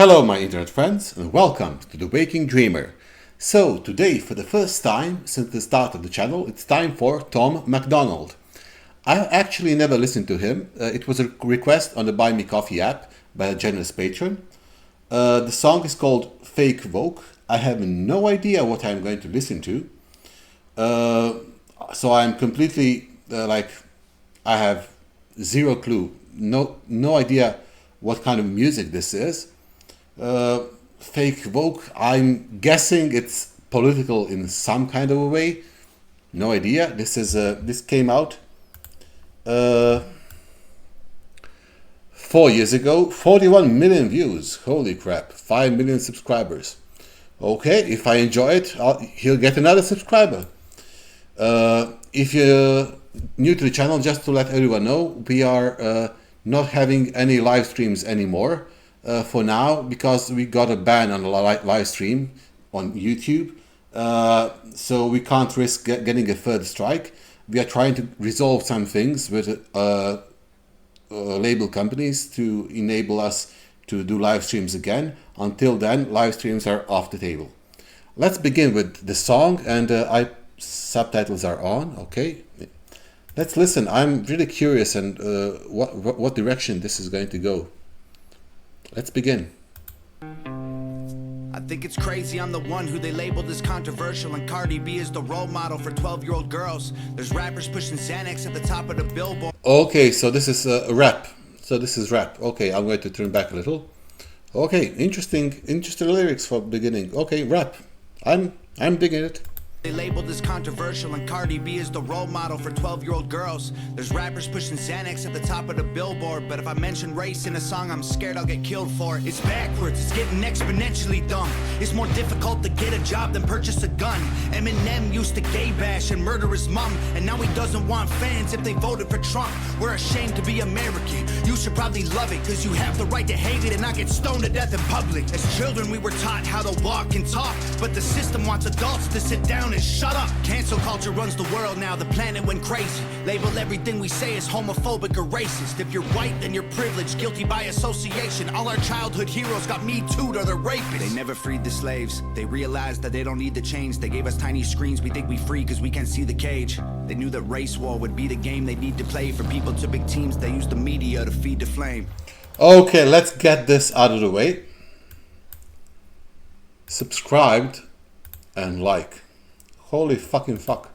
Hello my internet friends and welcome to The Waking Dreamer. So today, for the first time since the start of the channel, it's time for Tom MacDonald. I actually never listened to him. It was a request on the Buy Me Coffee app by a generous patron. The song is called Fake Vogue. I have no idea what I'm going to listen to. So I'm completely I have zero clue, no idea what kind of music this is. Fake Vogue, I'm guessing it's political in some kind of a way. No idea. This came out 4 years ago. 41 million views. Holy crap. 5 million subscribers. Okay, if I enjoy it, he'll get another subscriber. If you're new to the channel, just to let everyone know, we are not having any live streams anymore. For now, because we got a ban on the live stream on YouTube, so we can't risk getting a further strike. We are trying to resolve some things with label companies to enable us to do live streams again. Until then, live streams are off the table. Let's begin with the song, and subtitles are on. Okay, let's listen. I'm really curious and what direction this is going to go. Let's begin. I think it's crazy I'm the one who they labeled as controversial, and Cardi B is the role model for 12-year-old girls. There's rappers pushing Xanax at the top of the billboard. Okay, so this is rap. So this is rap. Okay, I'm going to turn back a little. Okay, interesting lyrics for beginning. Okay, rap. I'm digging it. They labeled as controversial, and Cardi B is the role model for 12-year-old girls. There's rappers pushing Xanax at the top of the billboard, but if I mention race in a song, I'm scared I'll get killed for it. It's backwards, it's getting exponentially dumb. It's more difficult to get a job than purchase a gun. Eminem used to gay bash and murder his mom, and now he doesn't want fans if they voted for Trump. We're ashamed to be American. You should probably love it, cause you have the right to hate it and not get stoned to death in public. As children we were taught how to walk and talk, but the system wants adults to sit down and shut up. Cancel culture runs the world now, the planet went crazy. Label everything we say as homophobic or racist. If you're white, then you're privileged, guilty by association. All our childhood heroes got me too'd or they're rapists. They never freed the slaves. They realized that they don't need to change. They gave us tiny screens, we think we free cause we can't see the cage. They knew that race war would be the game they need to play. For people to big teams, they use the media to feed the flame. Okay, let's get this out of the way. Subscribed and like. Holy fucking fuck.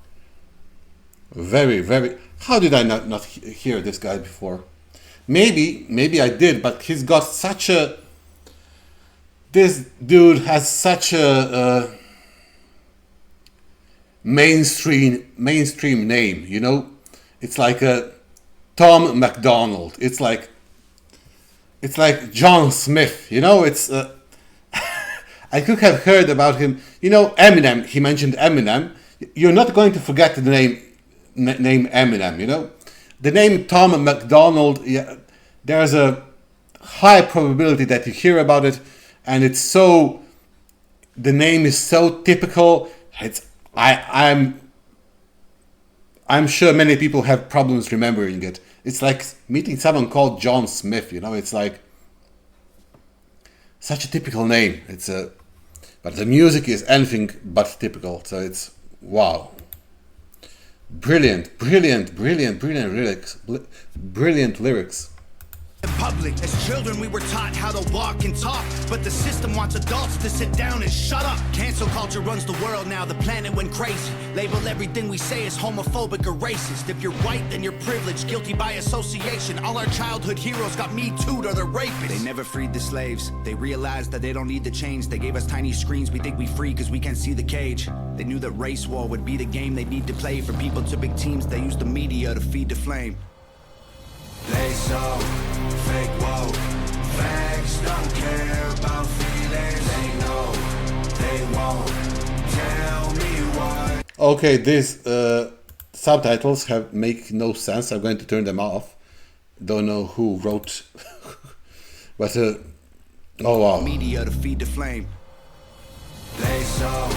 Very. How did I not hear this guy before? Maybe I did, but he's got such a... This dude has such a mainstream name, you know? It's like a Tom MacDonald. It's like John Smith, you know? It's... I could have heard about him. You know, Eminem, he mentioned Eminem. You're not going to forget the name Eminem, you know. The name Tom MacDonald, yeah, there's a high probability that you hear about it, and it's so... The name is so typical. I'm sure many people have problems remembering it. It's like meeting someone called John Smith, you know. It's like... Such a typical name. But the music is anything but typical. So it's wow. Brilliant lyrics. Brilliant lyrics. In public, as children we were taught how to walk and talk, but the system wants adults to sit down and shut up. Cancel culture runs the world now, the planet went crazy. Label everything we say as homophobic or racist. If you're white, then you're privileged, guilty by association. All our childhood heroes got me too'd or they're rapists. They never freed the slaves. They realized that they don't need to change. They gave us tiny screens, we think we free cause we can't see the cage. They knew that race war would be the game they need to play. For people to big teams, they use the media to feed the flame. They so fake woke. Facts don't care about feelings. They know they won't tell me what. Okay, these subtitles make no sense. I'm going to turn them off. Don't know who wrote, but oh wow. Media to feed the flame. They so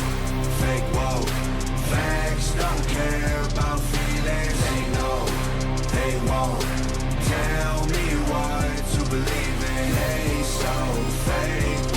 fake woke. Facts don't care about feelings. They know they won't tell me what to believe in. They so fake.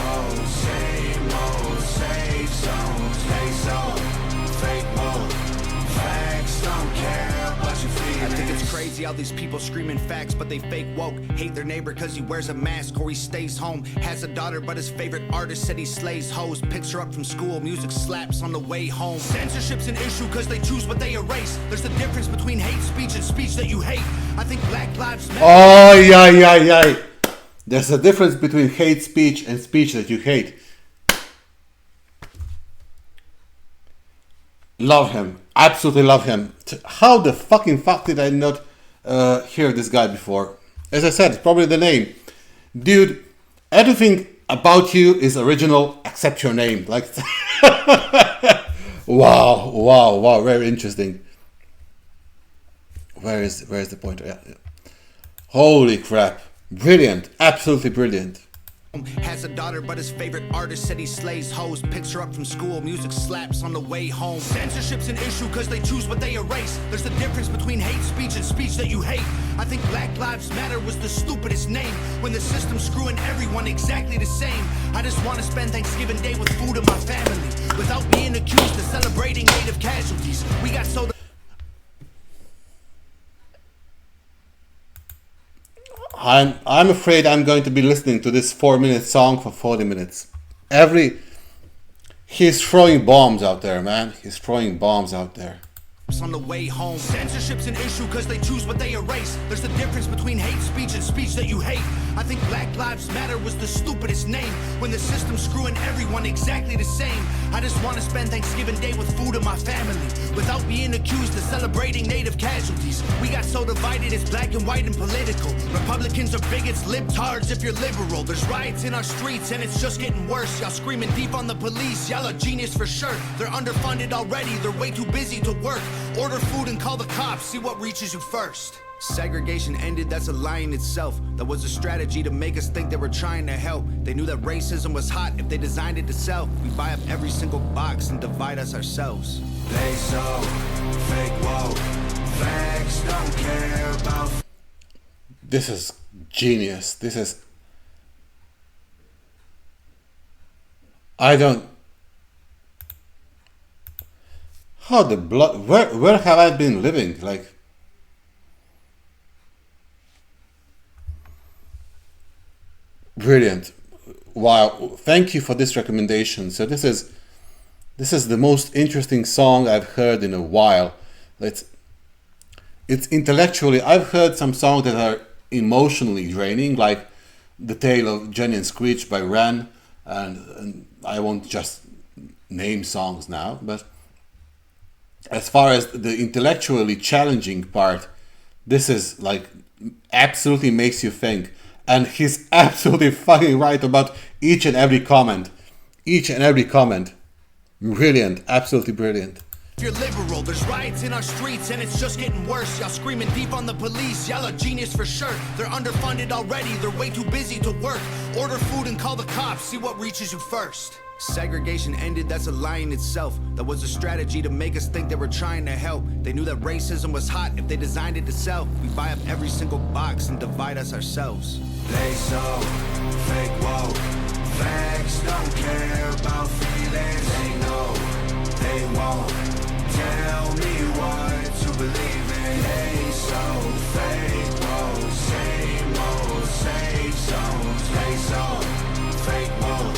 see all these people screaming facts, but they fake woke. Hate their neighbor cause he wears a mask or he stays home. Has a daughter but his favorite artist said he slays hoes. Picks her up from school, music slaps on the way home. Censorship's an issue cause they choose what they erase. There's a difference between hate speech and speech that you hate. I think Black Lives Matter. Oh, yeah. There's a difference between hate speech and speech that you hate. Love him. Absolutely love him. How the fucking fuck did I not hear this guy before? As I said, probably the name. Dude, everything about you is original except your name. Like, wow. Very interesting. Where is the pointer? Yeah. Holy crap. Brilliant. Absolutely brilliant. Has a daughter but his favorite artist said he slays hoes. Picks her up from school, music slaps on the way home. Censorship's an issue cause they choose what they erase. There's a difference between hate speech and speech that you hate. I think Black Lives Matter was the stupidest name when the system's screwing everyone exactly the same. I just want to spend Thanksgiving Day with food and my family without being accused of celebrating native casualties. We got so I'm afraid I'm going to be listening to this 4-minute song for 40 minutes. He's throwing bombs out there, man. He's throwing bombs out there. On the way home. Censorship's an issue cause they choose what they erase. There's a difference between hate speech and speech that you hate. I think Black Lives Matter was the stupidest name when the system's screwing everyone exactly the same. I just want to spend Thanksgiving Day with food and my family without being accused of celebrating native casualties. We got so divided, it's black and white and political. Republicans are bigots, libtards if you're liberal. There's riots in our streets and it's just getting worse. Y'all screaming deep on the police, y'all are genius for sure. They're underfunded already, they're way too busy to work. Order food and call the cops, see what reaches you first. Segregation ended, that's a lie in itself. That was a strategy to make us think they were trying to help. They knew that racism was hot if they designed it to sell. We buy up every single box and divide us ourselves. They so fake woke. Facts don't care about. This is genius. This is... I don't... How the blood... Where have I been living? Like... Brilliant. Wow. Thank you for this recommendation. So this is the most interesting song I've heard in a while. It's intellectually... I've heard some songs that are emotionally draining, like The Tale of Jenny and Screech by Ren, and I won't just name songs now, but as far as the intellectually challenging part, this is like absolutely makes you think. And he's absolutely fucking right about each and every comment. Each and every comment. Brilliant. Absolutely brilliant. If you're liberal, there's riots in our streets and it's just getting worse. Y'all screaming deep on the police, y'all are genius for sure. They're underfunded already, they're way too busy to work. Order food and call the cops, see what reaches you first. Segregation ended, that's a lie in itself. That was a strategy to make us think they were trying to help. They knew that racism was hot if they designed it to sell. We buy up every single box and divide us ourselves. They so fake woke. Facts don't care about feelings. They know they won't tell me what to believe in. They so fake woke. Same old safe zones. They so fake woke.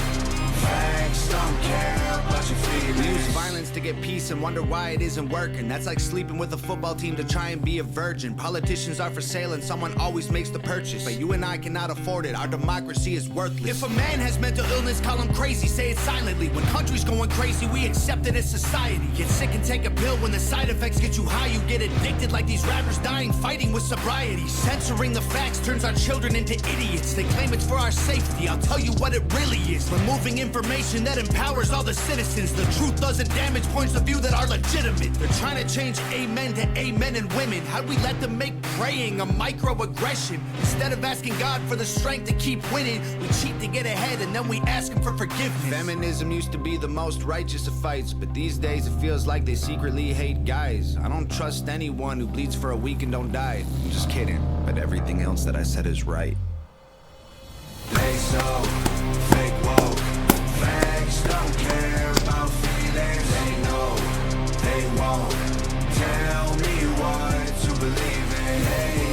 Facts don't care about your feelings. We use violence to get peace and wonder why it isn't working. That's like sleeping with a football team to try and be a virgin. Politicians are for sale and someone always makes the purchase. But you and I cannot afford it, our democracy is worthless. If a man has mental illness, call him crazy, say it silently. When country's going crazy, we accept it as society. Get sick and take a pill, when the side effects get you high, you get addicted like these rappers dying, fighting with sobriety. Censoring the facts turns our children into idiots. They claim it's for our safety, I'll tell you what it really is. Removing information that empowers all the citizens. The truth doesn't damage points of view that are legitimate. They're trying to change amen to amen and women. How'd we let them make praying a microaggression? Instead of asking God for the strength to keep winning, we cheat to get ahead and then we ask him for forgiveness. Feminism used to be the most righteous of fights, but these days it feels like they secretly hate guys. I don't trust anyone who bleeds for a week and don't die. I'm just kidding, but everything else that I said is right. They so fake woke. Facts don't care about feelings. They know they won't tell me what to believe in. They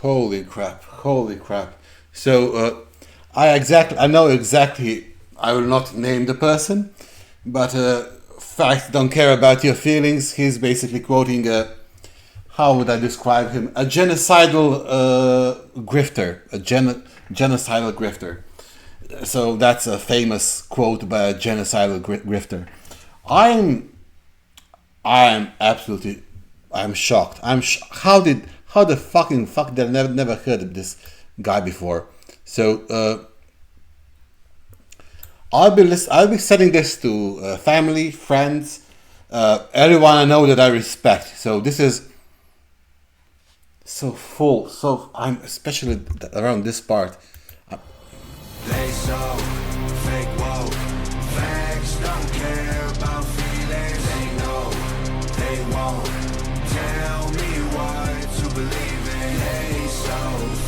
Holy crap! Holy crap! So I know exactly. I will not name the person, but fact don't care about your feelings. He's basically quoting how would I describe him? A genocidal grifter, genocidal grifter. So that's a famous quote by a genocidal grifter. I'm absolutely, I'm shocked. How the fucking fuck did I never heard of this guy before? So I'll be sending this to family, friends, everyone I know that I respect. So this is so full. So I'm especially around this part. They so fake woke. Facts don't care about feelings. They know they won't tell me what to believe in. They so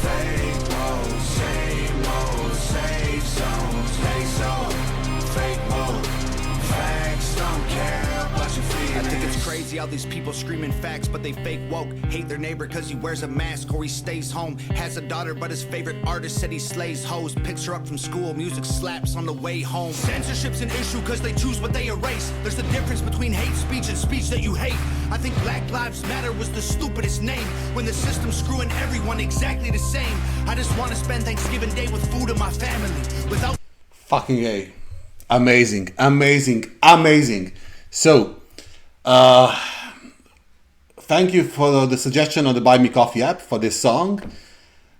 fake woke. Same old safe zones. They so fake woke. Facts don't care about your feelings. I think it's crazy how these people screaming facts, but they fake woke. Hate their neighbor cause he wears a mask or he stays home. Has a daughter, but his favorite artist said he slays hoes. Picks her up from school, music slaps on the way home. Censorship's an issue cause they choose what they erase. There's a difference between hate speech and speech that you hate. I think Black Lives Matter was the stupidest name, when the system's screwing everyone exactly the same. I just want to spend Thanksgiving Day with food and my family without Fucking A. Amazing, amazing, amazing. So, thank you for the suggestion on the Buy Me Coffee app for this song.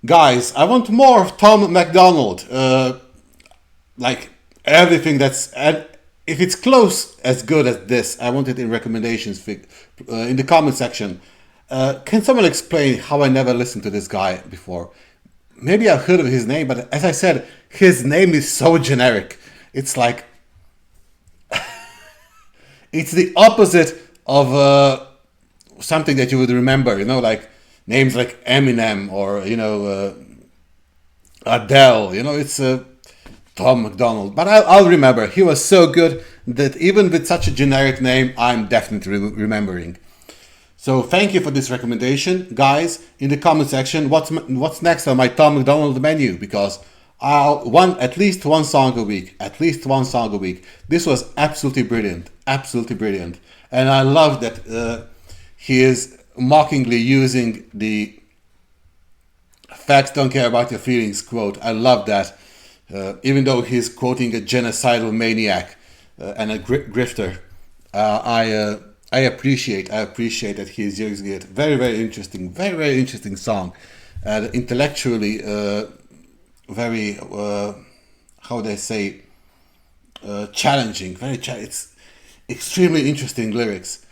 Guys, I want more of Tom MacDonald. Like everything that's... And if it's close as good as this, I want it in recommendations in the comment section. Can someone explain how I never listened to this guy before? Maybe I've heard of his name, but as I said, his name is so generic. It's like... it's the opposite of something that you would remember, you know, like names like Eminem or, you know, Adele, you know, it's Tom MacDonald. But I'll remember. He was so good that even with such a generic name, I'm definitely remembering. So thank you for this recommendation. Guys, in the comment section, what's next on my Tom MacDonald menu? Because at least one song a week. At least one song a week. This was absolutely brilliant. Absolutely brilliant. And I love that he is mockingly using the facts don't care about your feelings quote. I love that. Even though he's quoting a genocidal maniac and a grifter, I appreciate that he's using it. Very, very interesting. Very, very interesting song. Intellectually, very, how they say, challenging. It's extremely interesting lyrics.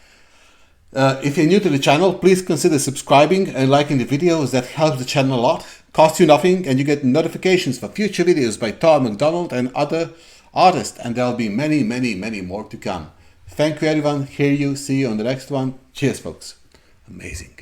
If you're new to the channel, please consider subscribing and liking the videos. That helps the channel a lot. Costs you nothing, and you get notifications for future videos by Tom MacDonald and other artists. And there'll be many, many, many more to come. Thank you, everyone. See you on the next one. Cheers, folks. Amazing.